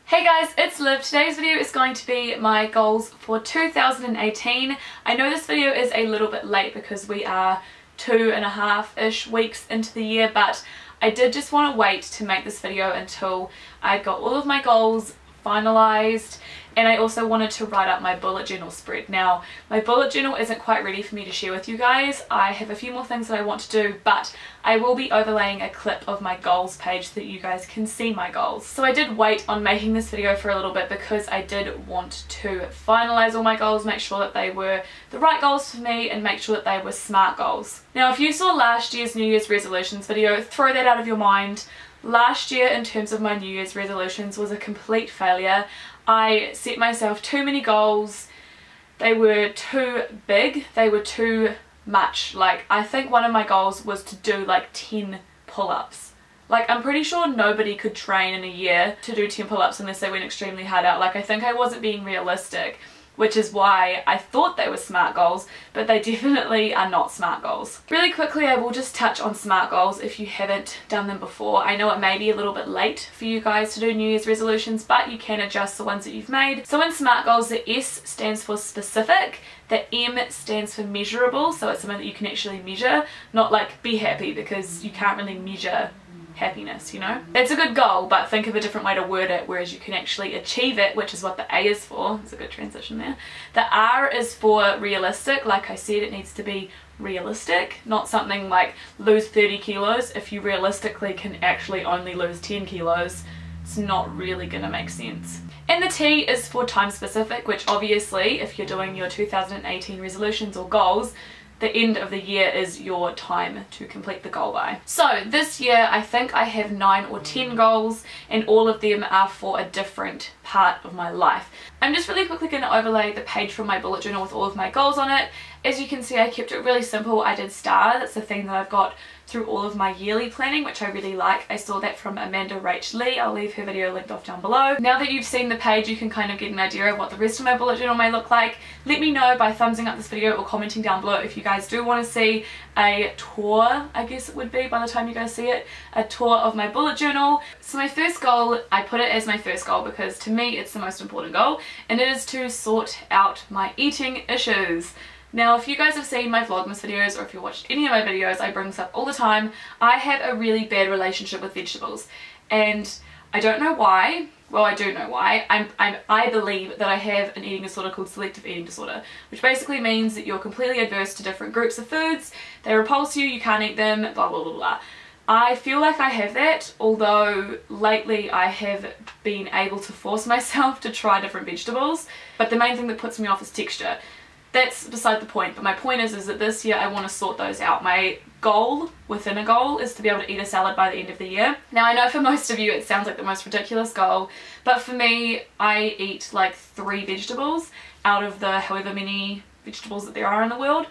Hey guys, it's Liv. Today's video is going to be my goals for 2018. I know this video is a little bit late because we are 2.5-ish weeks into the year, but I did just want to wait to make this video until I got all of my goals finalized, and I also wanted to write up my bullet journal spread. Now, my bullet journal isn't quite ready for me to share with you guys. I have a few more things that I want to do, but I will be overlaying a clip of my goals page so that you guys can see my goals. So I did wait on making this video for a little bit because I did want to finalize all my goals, make sure that they were the right goals for me, and make sure that they were SMART goals. Now, if you saw last year's New Year's resolutions video, throw that out of your mind. Last year, in terms of my New Year's resolutions, was a complete failure. I set myself too many goals. They were too big. They were too much. Like, I think one of my goals was to do like 10 pull-ups. Like, I'm pretty sure nobody could train in a year to do 10 pull-ups unless they went extremely hard out. Like, I think I wasn't being realistic, which is why I thought they were SMART goals, but they definitely are not SMART goals. Really quickly, I will just touch on SMART goals if you haven't done them before. I know it may be a little bit late for you guys to do New Year's resolutions, but you can adjust the ones that you've made. So in SMART goals, the S stands for specific, the M stands for measurable, so it's something that you can actually measure, not like be happy, because you can't really measure happiness, you know? It's a good goal, but think of a different way to word it, whereas you can actually achieve it, which is what the A is for. It's a good transition there. The R is for realistic. Like I said, it needs to be realistic, not something like lose 30 kilos. If you realistically can actually only lose 10 kilos, it's not really gonna make sense. And the T is for time specific, which obviously, if you're doing your 2018 resolutions or goals, the end of the year is your time to complete the goal by. So this year I think I have 9 or 10 goals, and all of them are for a different part of my life. I'm just really quickly going to overlay the page from my bullet journal with all of my goals on it. As you can see, I kept it really simple. I did star. That's the thing that I've got through all of my yearly planning, which I really like. I saw that from Amanda Rach Lee. I'll leave her video linked off down below. Now that you've seen the page, you can kind of get an idea of what the rest of my bullet journal may look like. Let me know by thumbsing up this video or commenting down below if you guys do want to see a tour, I guess it would be by the time you guys see it, a tour of my bullet journal. So my first goal, I put it as my first goal because to me it's the most important goal, and it is to sort out my eating issues. Now, if you guys have seen my Vlogmas videos, or if you watched any of my videos, I bring this up all the time. I have a really bad relationship with vegetables, and I don't know why. Well, I do know why. I believe that I have an eating disorder called selective eating disorder, which basically means that you're completely adverse to different groups of foods. They repulse you, you can't eat them, blah blah blah blah. I feel like I have that, although lately I have been able to force myself to try different vegetables, but the main thing that puts me off is texture. That's beside the point, but my point is that this year I want to sort those out. My goal within a goal is to be able to eat a salad by the end of the year. Now, I know for most of you it sounds like the most ridiculous goal, but for me, I eat like 3 vegetables out of the however many vegetables that there are in the world.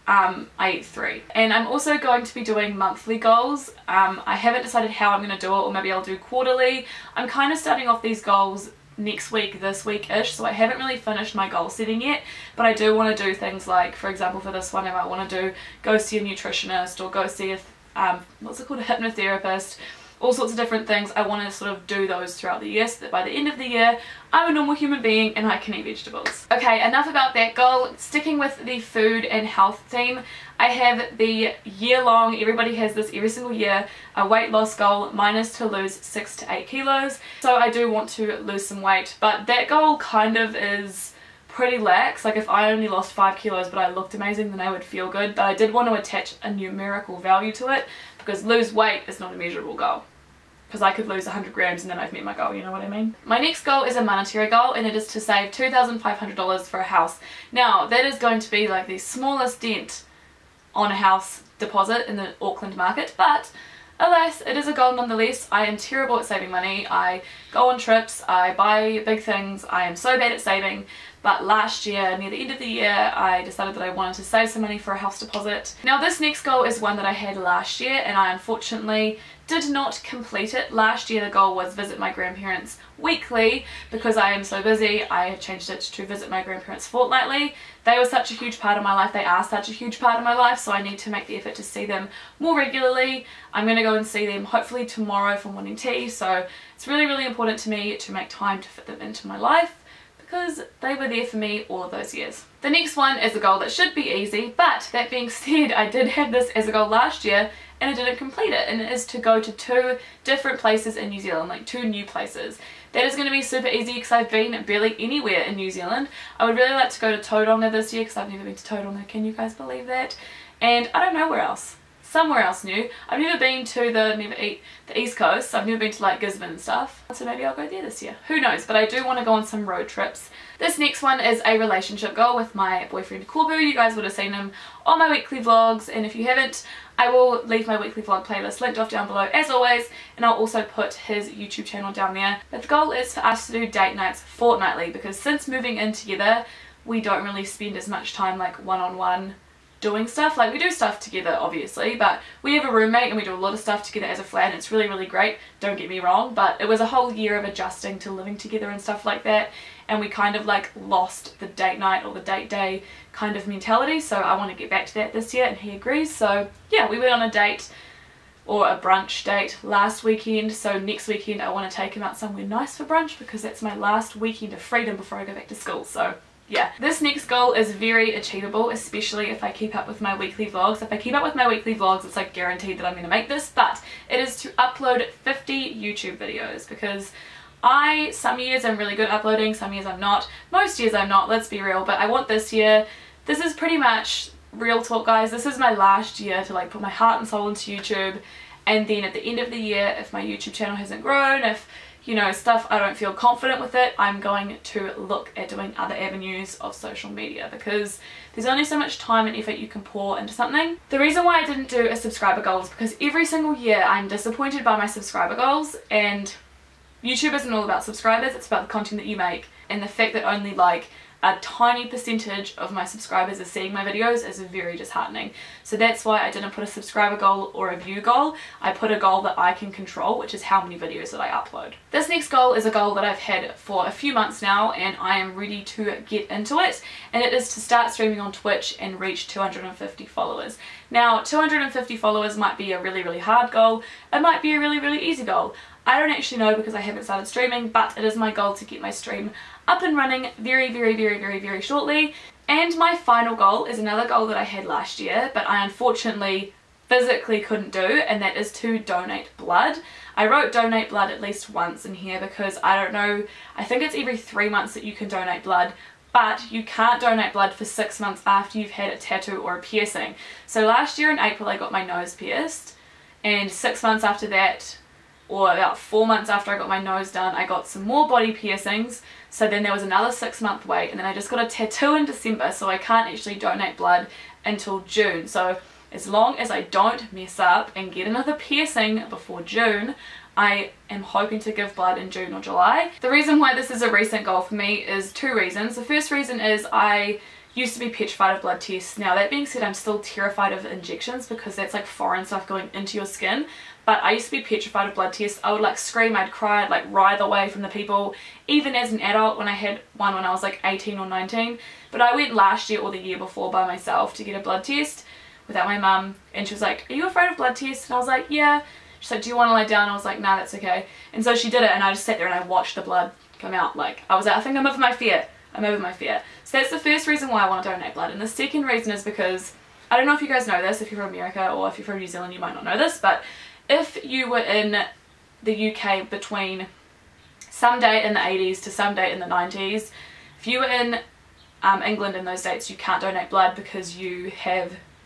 I eat 3. And I'm also going to be doing monthly goals. I haven't decided how I'm going to do it, or maybe I'll do quarterly. I'm kind of starting off these goals next week, this week-ish, so I haven't really finished my goal setting yet, but I do want to do things like, for example, for this one I might want to go see a nutritionist, or go see a, what's it called, a hypnotherapist, all sorts of different things. I want to sort of do those throughout the year so that by the end of the year I'm a normal human being and I can eat vegetables. Okay, enough about that goal. Sticking with the food and health theme, I have the year-long, everybody has this every single year, a weight loss goal. Mine is to lose 6 to 8 kilos. So I do want to lose some weight, but that goal kind of is pretty lax. Like, if I only lost 5 kilos but I looked amazing, then I would feel good, but I did want to attach a numerical value to it, because lose weight is not a measurable goal. Because I could lose 100 grams and then I've met my goal, you know what I mean? My next goal is a monetary goal, and it is to save $2,500 for a house. Now, that is going to be like the smallest dent on a house deposit in the Auckland market, but alas, it is a goal nonetheless. I am terrible at saving money. I go on trips, I buy big things, I am so bad at saving. But last year, near the end of the year, I decided that I wanted to save some money for a house deposit. Now, this next goal is one that I had last year, and I unfortunately did not complete it. Last year the goal was visit my grandparents weekly. Because I am so busy, I have changed it to visit my grandparents fortnightly. They were such a huge part of my life, they are such a huge part of my life, so I need to make the effort to see them more regularly. I'm going to go and see them hopefully tomorrow for morning tea, so it's really, really important to me to make time to fit them into my life, because they were there for me all of those years. The next one is a goal that should be easy, but that being said, I did have this as a goal last year and I didn't complete it, and it is to go to 2 different places in New Zealand, like 2 new places. That is going to be super easy because I've been barely anywhere in New Zealand. I would really like to go to Tauranga this year because I've never been to Tauranga, can you guys believe that? And I don't know where else. Somewhere else new. I've never been to the East Coast. I've never been to like Gisborne and stuff. So maybe I'll go there this year. Who knows? But I do want to go on some road trips. This next one is a relationship goal with my boyfriend Corbu. You guys would have seen him on my weekly vlogs, and if you haven't, I will leave my weekly vlog playlist linked off down below as always, and I'll also put his YouTube channel down there. But the goal is for us to do date nights fortnightly, because since moving in together, we don't really spend as much time like one-on-one doing stuff. Like, we do stuff together obviously, but we have a roommate and we do a lot of stuff together as a flat, and it's really, really great, don't get me wrong, but it was a whole year of adjusting to living together and stuff like that, and we kind of like lost the date night or the date day kind of mentality, so I want to get back to that this year, and he agrees. So yeah, we went on a date, or a brunch date, last weekend, so next weekend I want to take him out somewhere nice for brunch, because that's my last weekend of freedom before I go back to school. So yeah, this next goal is very achievable, especially if I keep up with my weekly vlogs. If I keep up with my weekly vlogs, it's like guaranteed that I'm going to make this, but it is to upload 50 YouTube videos, because some years I'm really good at uploading, some years I'm not. Most years I'm not, let's be real, but I want this year. This is pretty much, real talk guys, this is my last year to like put my heart and soul into YouTube, and then at the end of the year, if my YouTube channel hasn't grown, if you know, stuff I don't feel confident with it, I'm going to look at doing other avenues of social media, because there's only so much time and effort you can pour into something. The reason why I didn't do a subscriber goal is because every single year I'm disappointed by my subscriber goals, and YouTube isn't all about subscribers, it's about the content that you make, and the fact that only like a tiny percentage of my subscribers are seeing my videos is very disheartening. So that's why I didn't put a subscriber goal or a view goal. I put a goal that I can control, which is how many videos that I upload. This next goal is a goal that I've had for a few months now, and I am ready to get into it, and it is to start streaming on Twitch and reach 250 followers. Now, 250 followers might be a really, really hard goal. It might be a really, really easy goal. I don't actually know because I haven't started streaming, but it is my goal to get my stream up and running very, very, very, very, very shortly. And my final goal is another goal that I had last year, but I unfortunately physically couldn't do, and that is to donate blood. I wrote donate blood at least once in here because I don't know, I think it's every 3 months that you can donate blood, but you can't donate blood for 6 months after you've had a tattoo or a piercing. So last year in April I got my nose pierced, and 6 months after that, or about 4 months after I got my nose done, I got some more body piercings. So then there was another 6-month wait, and then I just got a tattoo in December, so I can't actually donate blood until June. So as long as I don't mess up and get another piercing before June, I am hoping to give blood in June or July. The reason why this is a recent goal for me is 2 reasons. The first reason is I used to be petrified of blood tests. Now that being said, I'm still terrified of injections because that's like foreign stuff going into your skin. But I used to be petrified of blood tests. I would like scream, I'd cry, I'd like writhe away from the people, even as an adult when I had one when I was like 18 or 19. But I went last year or the year before by myself to get a blood test without my mum, and she was like, are you afraid of blood tests? And I was like, yeah. She's like, do you want to lie down? I was like, nah, that's okay. And so she did it, and I just sat there and I watched the blood come out. Like, I was like, I think I'm over my fear. I'm over my fear. So that's the first reason why I want to donate blood. And the second reason is because, I don't know if you guys know this, if you're from America or if you're from New Zealand you might not know this, but if you were in the UK between some date in the 80s to some date in the 90s, if you were in England in those dates, you can't donate blood because you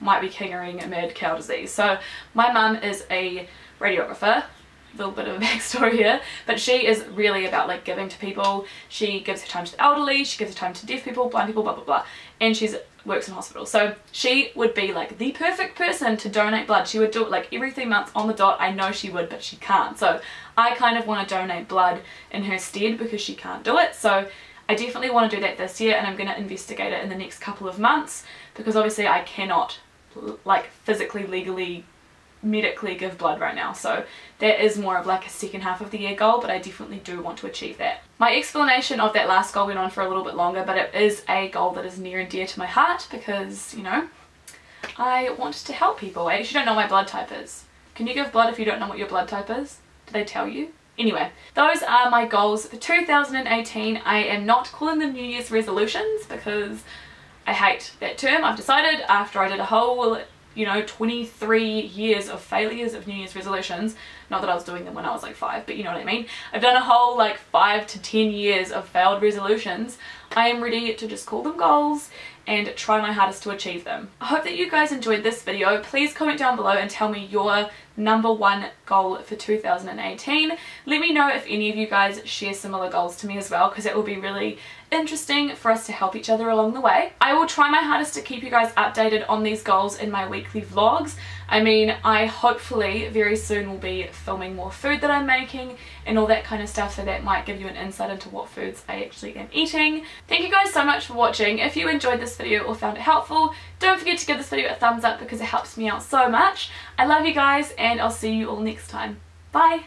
might be carrying a mad cow disease. So my mum is a radiographer, a little bit of a backstory here, but she is really about like giving to people. She gives her time to the elderly, she gives her time to deaf people, blind people, blah blah blah, and she works in hospitals. So she would be like the perfect person to donate blood. She would do it like every 3 months on the dot. I know she would, but she can't. So I kind of want to donate blood in her stead because she can't do it. So I definitely want to do that this year, and I'm going to investigate it in the next couple of months, because obviously I cannot like physically, legally medically give blood right now, so that is more of like a second half of the year goal, but I definitely do want to achieve that. My explanation of that last goal went on for a little bit longer, but it is a goal that is near and dear to my heart because, you know, I want to help people. I actually don't know what my blood type is. Can you give blood if you don't know what your blood type is? Did they tell you? Anyway, those are my goals for 2018. I am not calling them New Year's resolutions because I hate that term. I've decided after I did a whole, you know, 23 years of failures of New Year's resolutions, not that I was doing them when I was like 5, but you know what I mean. I've done a whole like 5 to 10 years of failed resolutions. I am ready to just call them goals and try my hardest to achieve them. I hope that you guys enjoyed this video. Please comment down below and tell me your #1 goal for 2018. Let me know if any of you guys share similar goals to me as well, because it will be really interesting for us to help each other along the way. I will try my hardest to keep you guys updated on these goals in my weekly vlogs. I mean, I hopefully very soon will be filming more food that I'm making and all that kind of stuff, so that might give you an insight into what foods I actually am eating. Thank you guys so much for watching. If you enjoyed this video or found it helpful, don't forget to give this video a thumbs up because it helps me out so much. I love you guys and I'll see you all next time. Bye!